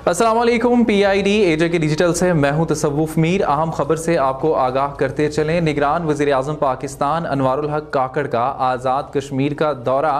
अस्सलाम वालेकुम। PID AJ के डिजिटल से मैं हूं तसव्वुफ मीर। अहम खबर से आपको आगाह करते चलें। निगरान वज़ीर आज़म पाकिस्तान अनवारुल हक काकड़ का आज़ाद कश्मीर का दौरा।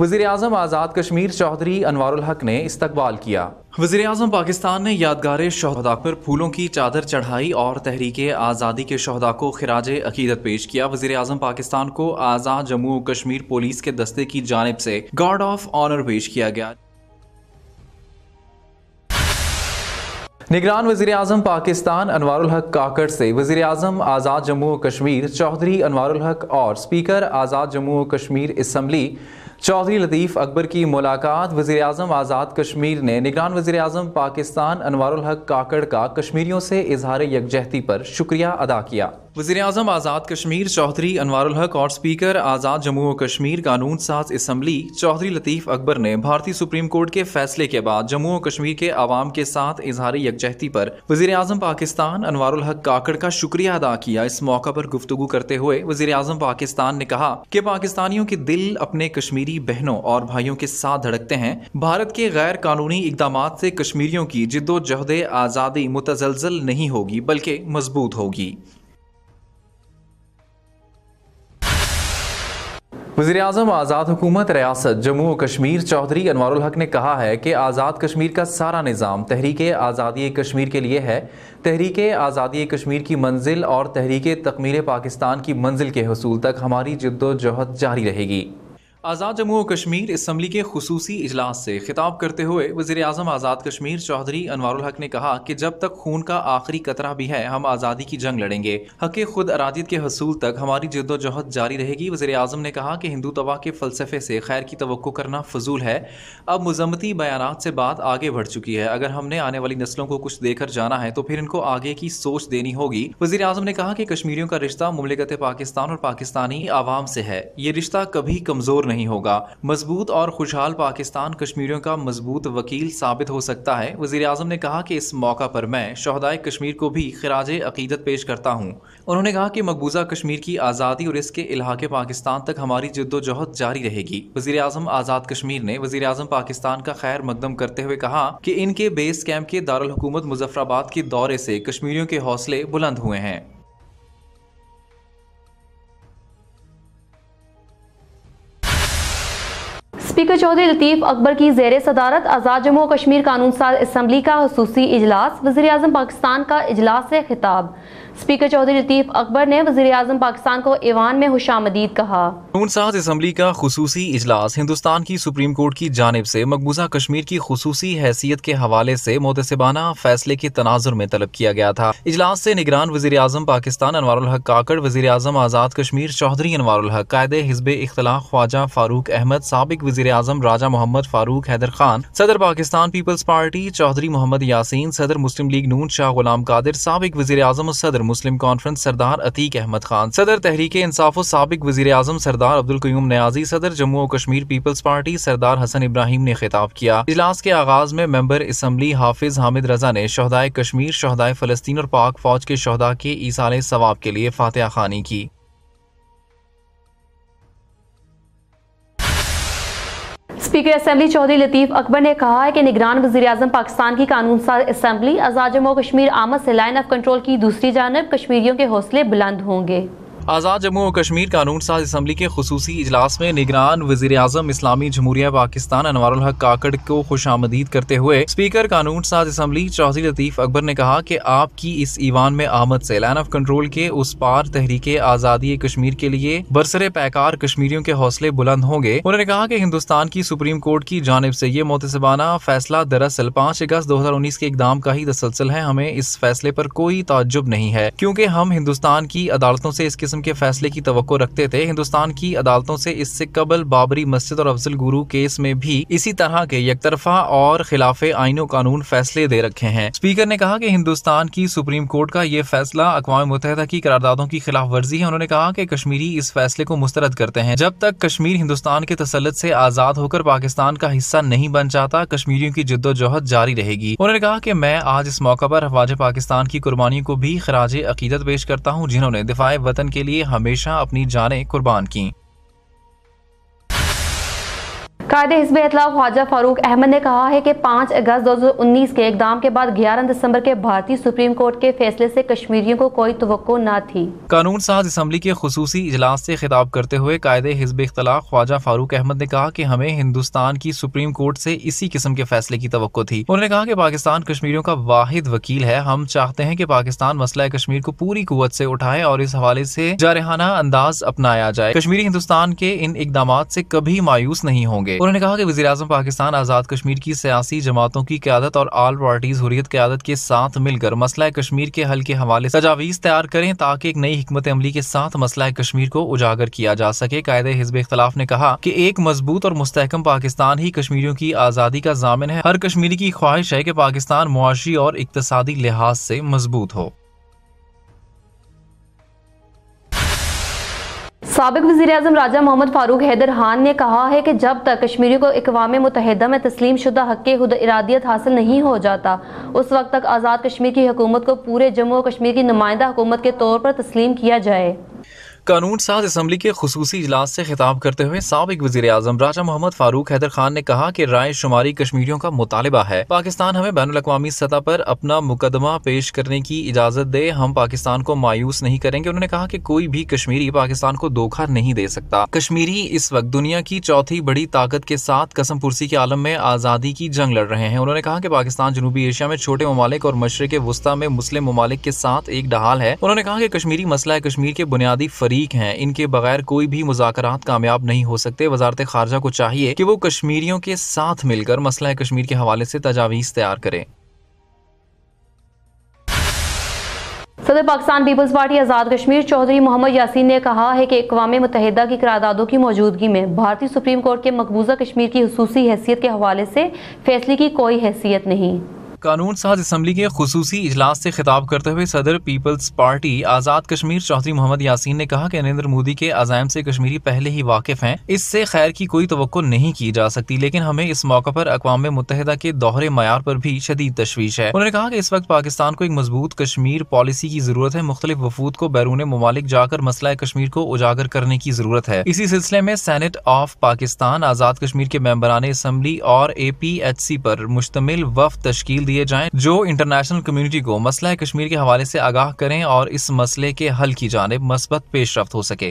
वज़ीर आज़म आज़ाद कश्मीर चौधरी अनवारुल हक ने इस्तकबाल किया। वज़ीर आज़म पाकिस्तान ने यादगार शहदा पर फूलों की चादर चढ़ाई और तहरीक आज़ादी के शहदा को खिराज अकीदत पेश किया। वज़ीर आज़म पाकिस्तान को आज़ाद जम्मू कश्मीर पुलिस के दस्ते की जानिब से गार्ड ऑफ ऑनर पेश किया गया। निगरान वज़ीर आज़म पाकिस्तान अनवारुल हक काकड़ से वज़ीर आज़म आज़ाद जम्मू कश्मीर चौधरी अनवारुल हक और स्पीकर आज़ाद जम्मू कश्मीर असम्बली चौधरी लतीफ़ अकबर की मुलाकात। वज़ीर आज़म आज़ाद कश्मीर ने निगरान वज़ीर आज़म पाकिस्तान अनवारुल हक काकड़ का कश्मीरियों से इजहार यकजहती पर शुक्रिया अदा किया। वज़ीर आज़म आज़ाद कश्मीर चौधरी अनवारुल हक और स्पीकर आज़ाद जम्मू कश्मीर कानून साज असम्बली चौधरी लतीफ़ अकबर ने भारतीय सुप्रीम कोर्ट के फैसले के बाद जम्मू कश्मीर के आवाम के साथ इजहार यकजहती पर वज़ीर आज़म पाकिस्तान अनवारुल हक काकड़ का शुक्रिया अदा किया। इस मौका पर गुफ्तगू करते हुए वज़ीर आज़म पाकिस्तान ने कहा कि पाकिस्तानियों के दिल अपने कश्मीरी बहनों और भाइयों के साथ धड़कते हैं। भारत के गैर कानूनी इक़दामात से कश्मीरियों की जिद्दोजहद आज़ादी मुतज़लज़ल नहीं होगी बल्कि मजबूत होगी। वज़ीर आज़म आज़ाद हुकूमत रियासत जम्मू कश्मीर चौधरी अनवारुल हक ने कहा है कि आज़ाद कश्मीर का सारा निज़ाम तहरीक आज़ादी कश्मीर के लिए है। तहरीक आज़ादी कश्मीर की मंजिल और तहरीक तकमील पाकिस्तान की मंजिल के हसूल तक हमारी जिद्दोजहद जारी रहेगी। आज़ाद जम्मू कश्मीर असम्बली के खुसूसी इजलास से खिताब करते हुए वज़ीर आज़म आज़ाद कश्मीर चौधरी अनवारुल हक ने कहा कि जब तक खून का आखिरी कतरा भी है हम आज़ादी की जंग लड़ेंगे। हक़ खुद अरादियत के हसूल तक हमारी जिद्दोजहद जारी रहेगी। वज़ीर आज़म ने कहा कि हिंदू तवा के फ़लसफ़े से खैर की तवक्को करना फजूल है। अब मुज़म्मती बयानात से बात आगे बढ़ चुकी है। अगर हमने आने वाली नस्लों को कुछ देकर जाना है तो फिर इनको आगे की सोच देनी होगी। वज़ीर आज़म ने कहा कि कश्मीरियों का रिश्ता मुमलिकत पाकिस्तान और पाकिस्तानी आवाम से है। ये रिश्ता कभी कमज़ोर नहीं होगा। मजबूत और खुशहाल पाकिस्तान कश्मीरियों का मजबूत वकील साबित हो सकता है। वज़ीर आज़म ने कहा कि इस मौका पर मैं शहदाए कश्मीर को भी खिराज अकीदत पेश करता हूँ। उन्होंने कहा कि मकबूजा कश्मीर की आज़ादी और इसके इलाके पाकिस्तान तक हमारी जिद्दोजहद जारी रहेगी। वज़ीर आज़म आज़ाद कश्मीर ने वज़ीर आज़म पाकिस्तान का खैर मकदम करते हुए कहा कि इनके बेस कैंप के दारुल हुकूमत मुजफ्फराबाद के दौरे से कश्मीरियों के हौसले बुलंद हुए हैं। स्पीकर चौधरी लतीफ़ अकबर की ज़ेर सदारत आज़ाद जम्मू कश्मीर कानून साज असम्बली का खुसूसी इजलास। वज़ीर आज़म पाकिस्तान का इजलास से खिताब। स्पीकर चौधरी लतीफ़ अकबर ने वज़ीर आज़म पाकिस्तान को ईवान में खुशामदीद कहा। कानून साज असम्बली का खुसूसी इजलास हिंदुस्तान की सुप्रीम कोर्ट की जानिब से मकबूजा कश्मीर की खुसूसी हैसियत के हवाले से मोतसिबाना फैसले के तनाजुर में तलब किया गया था। इजलास से निगरान वज़ीर आज़म पाकिस्तान अनवारुल हक काकड़, वज़ीर आज़म आज़ाद कश्मीर चौधरी अनवारुल हक, कायदे हिज़्ब इख्तिलाफ ख्वाजा फारूक अहमद, साबिक वज़ीर आज़म राजा मोहम्मद फारूक हैदर खान, सदर पाकिस्तान पीपल्स पार्टी चौधरी मोहम्मद यासीन, सदर मुस्लिम लीग नून शाह गुलाम कादिर, साबिक वज़ीर आज़म सदर मुस्लिम कॉन्फ्रेंस सरदार अतीक अहमद खान, सदर तहरीक इंसाफ साबिक वज़ीर आज़म सरदार अब्दुल कयूम नियाज़ी, सदर जम्मू और कश्मीर पीपल्स पार्टी सरदार हसन इब्राहिम ने खिताब किया। इजलास के आगाज में मेंबर असम्बली हाफिज हामिद रजा ने शहदाए कश्मीर, शहदाए फलस्तीन और पाक फौज के शहदा के ईसाले सवाब के लिए फातिहा खानी की। स्पीकर असम्बली चौधरी लतीफ़ अकबर ने कहा है कि निगरान वज़ीर आज़म पाकिस्तान की कानून साज असम्बली आज़ाद जम्मू कश्मीर आमद से लाइन ऑफ कंट्रोल की दूसरी जानब कश्मीरियों के हौसले बुलंद होंगे। आज़ाद जम्मू और कश्मीर कानून साज असम्बली के खुसूसी इजलास में निगरान वज़ीर आज़म इस्लामी जमहूरिया पाकिस्तान अनवारुल हक काकड़ को खुशामदीद करते हुए स्पीकर कानून साज असम्बली चौधरी लतीफ़ अकबर ने कहा कि आपकी इस ईवान में आमद से लाइन ऑफ कंट्रोल के उस पार तहरीक आज़ादी कश्मीर के लिए बरसरे पैकार कश्मीरियों के हौसले बुलंद होंगे। उन्होंने कहा कि हिंदुस्तान की सुप्रीम कोर्ट की जानिब से ये मोतसिबाना फैसला दरअसल 5 अगस्त 2019 के इक़दाम का ही तसलसल है। हमें इस फैसले पर कोई ताज्जुब नहीं है क्योंकि हम हिंदुस्तान की अदालतों से इस के फैसले की तवक्को रखते थे। हिंदुस्तान की अदालतों से इससे कबल बाबरी मस्जिद और अफजल गुरु केस में भी इसी तरह के यकतरफा और खिलाफे आईनो कानून फैसले दे रखे हैं। स्पीकर ने कहा कि हिंदुस्तान की सुप्रीम कोर्ट का यह फैसला अक़वाम मुत्तहिदा की करारदादों की खिलाफ वर्जी है। उन्होंने कहा कि कश्मीरी इस फैसले को मुस्तरद करते हैं। जब तक कश्मीर हिंदुस्तान के तसल्लुत से आजाद होकर पाकिस्तान का हिस्सा नहीं बन जाता कश्मीरियों की जिद्दोजहद जारी रहेगी। उन्होंने कहा कि मैं आज इस मौका पर अफवाज पाकिस्तान की कुर्बानियों को भी खराज अकीदत पेश करता हूँ जिन्होंने दिफाए वतन के लिए हमेशा अपनी जानें कुर्बान की। कायदे हिज़्ब इत्तलाफ ख्वाजा फारूक अहमद ने कहा है कि 5 अगस्त 2019 के इक़दाम के बाद 11 दिसंबर के भारतीय सुप्रीम कोर्ट के फैसले से कश्मीरियों को कोई तवक्को न थी। कानून साज असम्बली के खुसूसी इजलास से खिताब करते हुए कायदे हिज़्ब इख्तिलाफ ख्वाजा फारूक अहमद ने कहा कि हमें हिंदुस्तान की सुप्रीम कोर्ट से इसी किस्म के फैसले की तवक्को थी। उन्होंने कहा कि पाकिस्तान कश्मीरियों का वाहिद वकील है। हम चाहते हैं कि पाकिस्तान मसला कश्मीर को पूरी कुव्वत से उठाए और इस हवाले से जारहाना अंदाज अपनाया जाए। कश्मीरी हिंदुस्तान के इन इकदामात से कभी मायूस नहीं होंगे। उन्होंने कहा कि वज़ीर आज़म पाकिस्तान आज़ाद कश्मीर की सियासी जमातों की क़यादत और ऑल पार्टीज हुर्रियत क़यादत के साथ मिलकर मसला कश्मीर के हल के हवाले से तजावीज़ तैयार करें ताकि एक नई हिकमत अमली के साथ मसला कश्मीर को उजागर किया जा सके। कायदे हिज़्ब इख्तिलाफ ने कहा कि एक मजबूत और मुस्तहकम पाकिस्तान ही कश्मीरियों की आज़ादी का ज़ामिन है। हर कश्मीरी की ख्वाहिश है कि पाकिस्तान मुआशी और इक्तसादी लिहाज से मजबूत हो। साबिक वज़ीर-ए-आज़म राजा मोहम्मद फारूक हैदर खान ने कहा है कि जब तक कश्मीरियों को अक़वाम मुत्तहिदा में तस्लीम शुदा हक़ खुद इरादियत हासिल नहीं हो जाता उस वक्त तक आज़ाद कश्मीर की हुकूमत को पूरे जम्मू और कश्मीर की नुमाइंदा हुकूमत के तौर पर तस्लीम किया जाए। कानून साज असम्बली के खुसूसी इजलास से खिताब करते हुए साबिक वज़ीर आज़म राजा मोहम्मद फारूक हैदर खान ने कहा कि राय शुमारी कश्मीरियों का मुतालिबा है। पाकिस्तान हमें बैनुल अक़वामी सतह पर अपना मुकदमा पेश करने की इजाज़त दे, हम पाकिस्तान को मायूस नहीं करेंगे। उन्होंने कहा कि कोई भी कश्मीरी पाकिस्तान को धोखा नहीं दे सकता। कश्मीरी इस वक्त दुनिया की चौथी बड़ी ताकत के साथ कसम पुरसी के आलम में आज़ादी की जंग लड़ रहे हैं। उन्होंने कहा कि पाकिस्तान जनूबी एशिया में छोटे ममालिक और मशरिक़ वुस्ता में मुस्लिम ममालिक के साथ एक ढाल है। उन्होंने कहा कि कश्मीरी मसला कश्मीर के बुनियादी फरीक हैं, इनके बगैर कोई भी मुज़ाकरात कामयाब नहीं हो सकते। वज़ारत ख़ारजा को चाहिए कि वो कश्मीरियों के साथ मिलकर मसला कश्मीर के हवाले से तजावीज़ तैयार करें। सदर पाकिस्तान पीपल्स पार्टी आज़ाद कश्मीर चौधरी मोहम्मद यासीन ने कहा है कि अक़वाम मुत्तहिदा की करारदादों की मौजूदगी में भारतीय सुप्रीम कोर्ट के मकबूजा कश्मीर की हुसूसी हैसियत के हवाले से फैसले की कोई हैसियत नहीं। कानून साज असम्बली के खुसूसी इजलास से खिताब करते हुए सदर पीपल्स पार्टी आज़ाद कश्मीर चौधरी मोहम्मद यासीन ने कहा कि नरेंद्र मोदी के अज़ाइम से कश्मीरी पहले ही वाकिफ हैं, इससे खैर की कोई तवक्को नहीं की जा सकती, लेकिन हमें इस मौका पर अक़वाम मुत्तहिदा के दोहरे मयार पर भी शदीद तशवीश है। उन्होंने कहा कि इस वक्त पाकिस्तान को एक मजबूत कश्मीर पॉलिसी की जरूरत है। मुख्तलिफ वफूद को बैरून ममालिक जाकर मसला कश्मीर को उजागर करने की जरूरत है। इसी सिलसिले में सेनेट ऑफ पाकिस्तान आज़ाद कश्मीर के मेंबरान असम्बली और APHC पर मुश्तमिल वफ़द तश्कील दिए जाएं जो इंटरनेशनल कम्युनिटी को मसला कश्मीर के हवाले से आगाह करें और इस मसले के हल की जानिब मस्बत पेशरफ्त हो सके।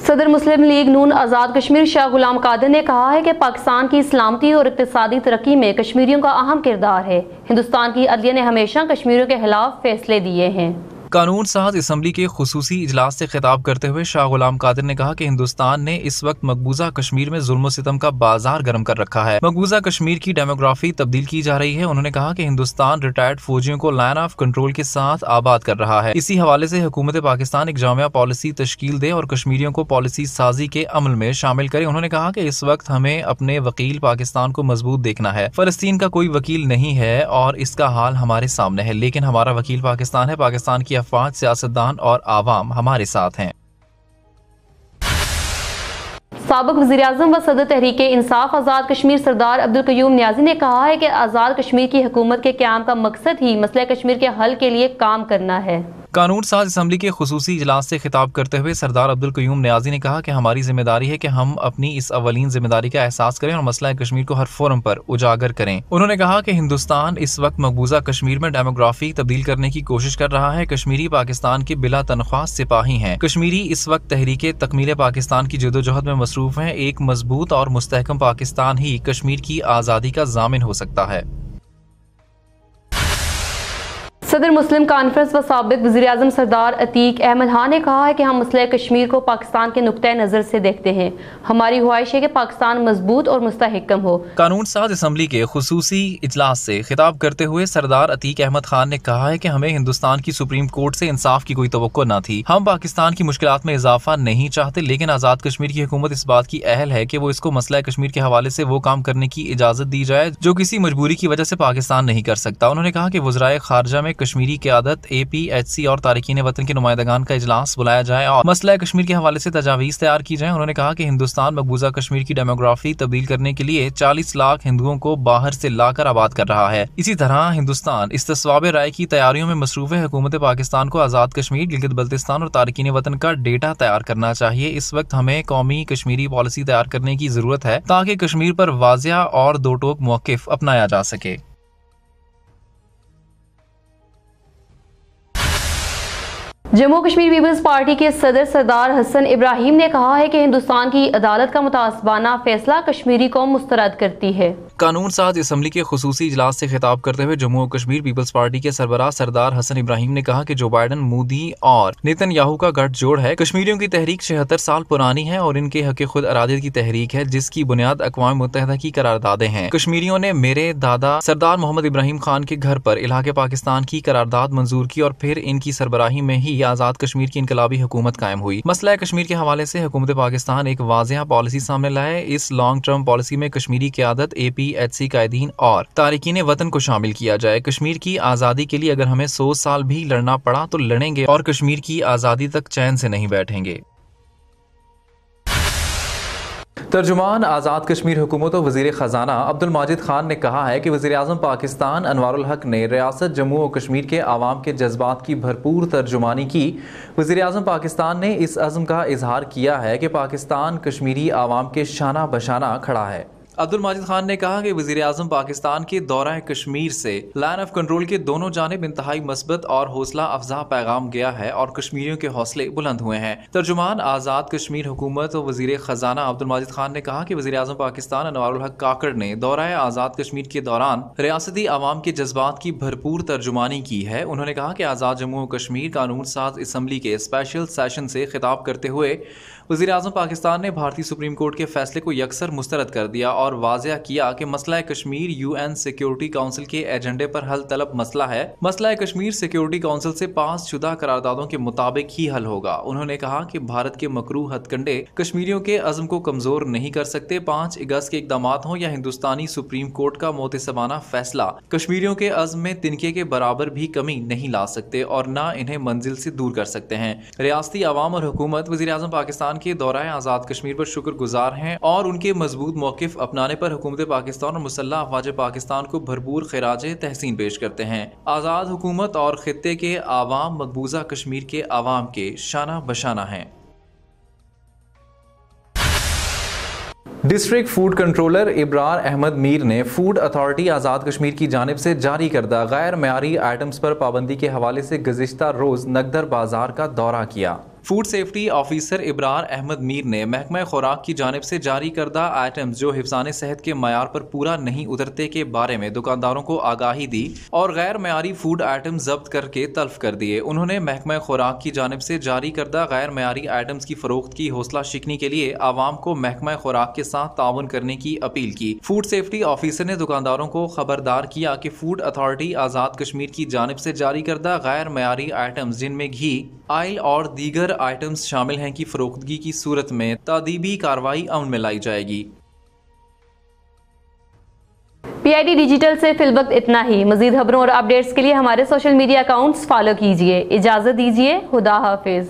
सदर मुस्लिम लीग नून आज़ाद कश्मीर शाह गुलाम कादिर ने कहा है कि पाकिस्तान की सलामती और इक़्तिसादी तरक्की में कश्मीरियों का अहम किरदार है। हिंदुस्तान की अदलिया ने हमेशा कश्मीरियों के खिलाफ फैसले दिए हैं। कानून साज असम्बली के खुसूसी इजलास से खिताब करते हुए शाह गुलाम कादिर ने कहा कि हिंदुस्तान ने इस वक्त मकबूजा कश्मीर में जुल्म सितम का बाजार गर्म कर रखा है। मकबूजा कश्मीर की डेमोग्राफी तब्दील की जा रही है। उन्होंने कहा कि हिंदुस्तान रिटायर्ड फौजियों को लाइन ऑफ कंट्रोल के साथ आबाद कर रहा है। इसी हवाले से हुकूमत पाकिस्तान एक जामिया पॉलिसी तश्कील दे और कश्मीरियों को पॉलिसी साजी के अमल में शामिल करे। उन्होंने कहा कि इस वक्त हमें अपने वकील पाकिस्तान को मजबूत देखना है। फलस्तीन का कोई वकील नहीं है और इसका हाल हमारे सामने है, लेकिन हमारा वकील पाकिस्तान है। पाकिस्तान की अफवाज, सियासतदान और आवाम हमारे साथ हैं। साबिक वज़ीर-ए-आज़म व सदर तहरीक इंसाफ आज़ाद कश्मीर सरदार अब्दुल क़य्यूम नियाज़ी ने कहा है कि आज़ाद कश्मीर की हुकूमत के क़याम का मकसद ही मसला कश्मीर के हल के लिए काम करना है। कानून साज असम्बली के खुसूसी इजलास से खिताब करते हुए सरदार अब्दुल क़य्यूम नियाज़ी ने कहा कि हमारी जिम्मेदारी है कि हम अपनी इस अवलीन जिम्मेदारी का एहसास करें और मसला कश्मीर को हर फोरम पर उजागर करें। उन्होंने कहा कि हिंदुस्तान इस वक्त मकबूजा कश्मीर में डेमोग्राफी तब्दील करने की कोशिश कर रहा है। कश्मीरी पाकिस्तान के बिला तनख्वाह सिपाही हैं। कश्मीरी इस वक्त तहरीक तकमील पाकिस्तान की जदोजहद में मसरूफ हैं। एक मजबूत और मुस्तहकम पाकिस्तान ही कश्मीर की आज़ादी का ज़ामिन हो सकता है। सदर मुस्लिम कॉन्फ्रेंस व साबिक वज़ीर-ए-आज़म सरदार अतीक अहमद खान ने कहा है कि हम मसला कश्मीर को पाकिस्तान के नुक्ते नज़र से देखते हैं। हमारी ख्वाहिश है कि पाकिस्तान मजबूत और मुस्तहकम हो। कानून साज असम्बली के खुसूसी इजलास से खिताब करते हुए सरदार अतीक अहमद खान ने कहा है कि हमें हिंदुस्तान की सुप्रीम कोर्ट से इंसाफ की कोई तवक्को न थी। हम पाकिस्तान की मुश्किलात में इजाफा नहीं चाहते, लेकिन आज़ाद कश्मीर की हुकूमत इस बात की अहल है कि वो इसको मसला कश्मीर के हवाले से वो काम करने की इजाज़त दी जाए जो किसी मजबूरी की वजह से पाकिस्तान नहीं कर सकता। उन्होंने कहा कि वज़राए खारजा में कश्मीरी क़यादत APHC और तारिकीन वतन के नुमाइंदगान का इजलास बुलाया जाए और मसला कश्मीर के हवाले से तजावीज़ तैयार की जाए। उन्होंने कहा कि हिंदुस्तान मकबूजा कश्मीर की डेमोग्राफी तब्दील करने के लिए 40 लाख हिंदुओं को बाहर से लाकर आबाद कर रहा है। इसी तरह हिंदुस्तान इस्तिस्वाब राय की तैयारियों में मसरूफ़ है। हुकूमत पाकिस्तान को आज़ाद कश्मीर, गिलगित बल्तिस्तान और तारिकीन वतन का डेटा तैयार करना चाहिए। इस वक्त हमें कौमी कश्मीरी पॉलिसी तैयार करने की ज़रूरत है ताकि कश्मीर पर वाज़िया और दो टोक मौक़िफ़ अपनाया जा सके। जम्मू कश्मीर पीपल्स पार्टी के सदर सरदार हसन इब्राहिम ने कहा है कि हिंदुस्तान की अदालत का मुतासबाना फैसला कश्मीरी को मुस्तरद करती है। कानून साज असम्बली के खुसूसी इजलास से खिताब करते हुए जम्मू कश्मीर पीपल्स पार्टी के सरबराह सरदार हसन इब्राहिम ने कहा कि जो बाइडन, मोदी और नेतन्याहू का गठजोड़ है। कश्मीरियों की तहरीक 76 साल पुरानी है और इनके हक खुद इरादे की तहरीक है, जिसकी बुनियाद अक़वाम मुत्तहिदा की करारदादें हैं। कश्मीरियों ने मेरे दादा सरदार मोहम्मद इब्राहिम खान के घर पर इलाके पाकिस्तान की करारदाद मंजूर की और फिर इनकी सरबराही में ही आज़ाद कश्मीर की इनकलाबी हुकूमत कायम हुई। मसला कश्मीर के हवाले से हुकूमत पाकिस्तान एक वाज़िया पॉलिसी सामने लाए। इस लॉन्ग टर्म पॉलिसी में कश्मीरी क़यादत, APHC कायदीन और तारिकीन वतन को शामिल किया जाए। कश्मीर की आज़ादी के लिए अगर हमें 100 साल भी लड़ना पड़ा तो लड़ेंगे और कश्मीर की आज़ादी तक चैन से नहीं बैठेंगे। तर्जुमान आज़ाद कश्मीर हुकूमत और वज़ीर ख़जाना अब्दुल माजिद खान ने कहा है कि वज़ीर आज़म पाकिस्तान अनवारुल हक ने रियासत जम्मू और कश्मीर के आवाम के जज्बात की भरपूर तर्जुमानी की। वज़ीर आज़म पाकिस्तान ने इस अज़्म का इजहार किया है कि पाकिस्तान कश्मीरी आवाम के शाना बशाना खड़ा है। अब्दुल माजिद खान ने कहा कि वज़ीर आज़म पाकिस्तान के दौरा कश्मीर से लाइन ऑफ कंट्रोल के दोनों जानिब इंतहाई मस्बत और हौसला अफजा पैगाम गया है और कश्मीरियों के हौसले बुलंद हुए हैं। तर्जुमान आज़ाद कश्मीर हुकूमत और वज़ीर ख़जाना अब्दुल माजिद खान ने कहा कि वज़ीर आज़म पाकिस्तान अनवारुल हक काकड़ ने दौरा आज़ाद कश्मीर के दौरान रियासती आवाम के जज्बात की भरपूर तर्जुमानी की है। उन्होंने कहा कि आज़ाद जम्मू और कश्मीर कानून साज असम्बली के स्पेशल सेशन से खिताब करते हुए वज़ीर आज़म पाकिस्तान ने भारतीय सुप्रीम कोर्ट के फैसले को यकसर मुस्तरद कर दिया और वाज़िया किया कि मसला कश्मीर UN सिक्योरिटी काउंसिल के एजेंडे पर हल तलब मसला है। मसला कश्मीर सिक्योरिटी काउंसिल से पास शुदा करारदादों के मुताबिक ही हल होगा। उन्होंने कहा कि भारत के मकरूह हथकंडे कश्मीरियों के अज़्म को कमजोर नहीं कर सकते। 5 अगस्त के इक़दामात हों या हिंदुस्तानी सुप्रीम कोर्ट का मोतसबाना फैसला, कश्मीरियों के अज़्म में तिनके के बराबर भी कमी नहीं ला सकते और न इन्हें मंजिल से दूर कर सकते हैं। रियासती आवाम और हुकूमत वज़ीर आज़म पाकिस्तान के दौरा आज़ाद कश्मीर पर शुक्रगुजार हैं और उनके मजबूत मौक़िफ़ अपनाने पर हुकूमत पाकिस्तान और मुसल्लह अफ़वाज पाकिस्तान को भरपूर खिराज तहसीन पेश करते हैं। आज़ाद हुकूमत और खित्ते के आवाम मकबूजा कश्मीर के आवाम के शाना बशाना हैं। District food controller Ibrar Ahmed Mir ने फूड अथॉरिटी आज़ाद कश्मीर की जानिब से जारी करदा गैर मयारी आइटम्स पर पाबंदी के हवाले से गुज़िश्ता रोज़ नगदर बाजार का दौरा किया। Food safety officer Ibrar Ahmed Mir ने महकमा खुराक की जानिब से जारी करदा आइटम्स जो हिफ्ज़ान सेहत के मयार पर पूरा नहीं उतरते के बारे में दुकानदारों को आगाही दी और गैर मयारी फूड आइटम्स जब्त करके तल्फ कर दिए। उन्होंने महकमा खुराक की जानिब से जारी करदा गैर मयारी आइटम्स की फरोख्त की हौसला शिकनी के लिए आवाम को महकमा खुराक के साथ ताउन करने की अपील की। फूड सेफ्टी ऑफिसर ने दुकानदारों को खबरदार किया कि फूड अथॉरिटी आज़ाद कश्मीर की जानिब से जारी करदा गैर मयारी आइटम्स जिनमें घी, आयल और दीगर आइटम्स शामिल हैं की फरोख्तगी की सूरत में तादीबी कार्रवाई अमल में लाई जाएगी। PID डिजिटल से फिलवक्त इतना ही। मजीद खबरों और अपडेट्स के लिए हमारे सोशल मीडिया अकाउंट्स फॉलो कीजिए। इजाजत दीजिए। खुदा हाफिज।